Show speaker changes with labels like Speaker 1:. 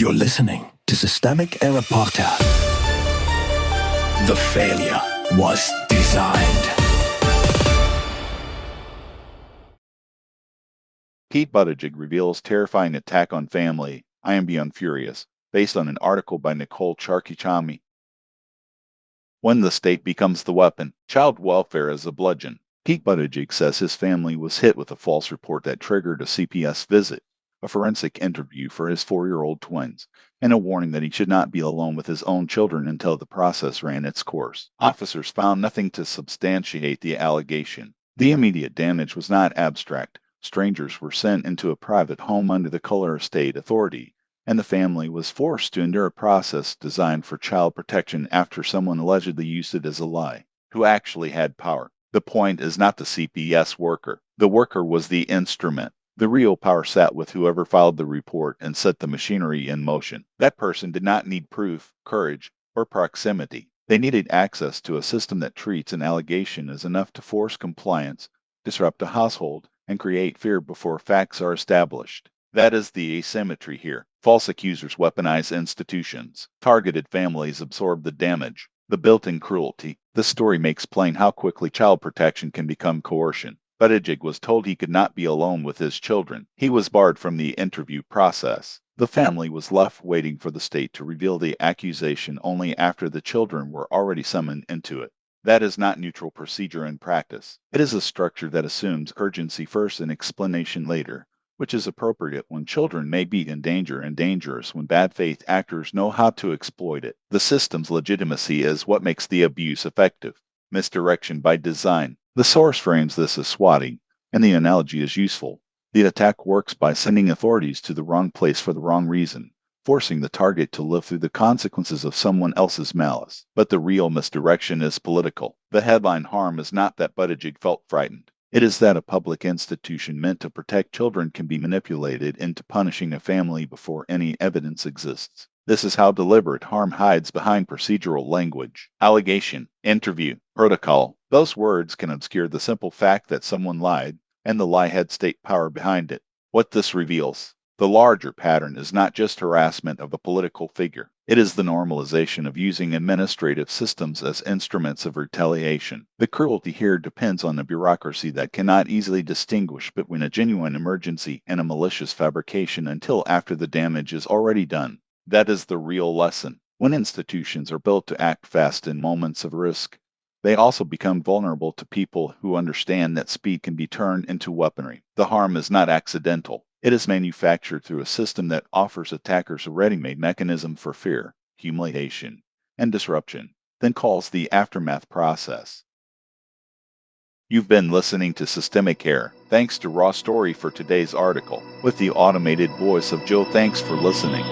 Speaker 1: You're listening to Systemic Error Podcast. The failure was designed.
Speaker 2: Pete Buttigieg reveals terrifying attack on family. I am beyond furious. Based on an article by Nicole Charkichami. When the state becomes the weapon, child welfare is a bludgeon. Pete Buttigieg says his family was hit with a false report that triggered a CPS visit, a forensic interview for his 4-year-old twins, and a warning that he should not be alone with his own children until the process ran its course. Officers found nothing to substantiate the allegation. The immediate damage was not abstract. Strangers were sent into a private home under the Color Estate Authority, and the family was forced to endure a process designed for child protection after someone allegedly used it as a lie. Who actually had power? The point is not the CPS worker. The worker was the instrument. The real power sat with whoever filed the report and set the machinery in motion. That person did not need proof, courage, or proximity. They needed access to a system that treats an allegation as enough to force compliance, disrupt a household, and create fear before facts are established. That is the asymmetry here. False accusers weaponize institutions. Targeted families absorb the damage, the built-in cruelty. This story makes plain how quickly child protection can become coercion. Buttigieg was told he could not be alone with his children. He was barred from the interview process. The family was left waiting for the state to reveal the accusation only after the children were already summoned into it. That is not neutral procedure in practice. It is a structure that assumes urgency first and explanation later, which is appropriate when children may be in danger and dangerous when bad faith actors know how to exploit it. The system's legitimacy is what makes the abuse effective. Misdirection by design. The source frames this as swatting, and the analogy is useful. The attack works by sending authorities to the wrong place for the wrong reason, forcing the target to live through the consequences of someone else's malice. But the real misdirection is political. The headline harm is not that Buttigieg felt frightened. It is that a public institution meant to protect children can be manipulated into punishing a family before any evidence exists. This is how deliberate harm hides behind procedural language. Allegation, interview, protocol. Those words can obscure the simple fact that someone lied, and the lie had state power behind it. What this reveals: the larger pattern is not just harassment of a political figure. It is the normalization of using administrative systems as instruments of retaliation. The cruelty here depends on a bureaucracy that cannot easily distinguish between a genuine emergency and a malicious fabrication until after the damage is already done. That is the real lesson. When institutions are built to act fast in moments of risk, they also become vulnerable to people who understand that speed can be turned into weaponry. The harm is not accidental. It is manufactured through a system that offers attackers a ready-made mechanism for fear, humiliation, and disruption, then calls the aftermath process. You've been listening to Systemic Error. Thanks to Raw Story for today's article, with the automated voice of Joe. Thanks for listening.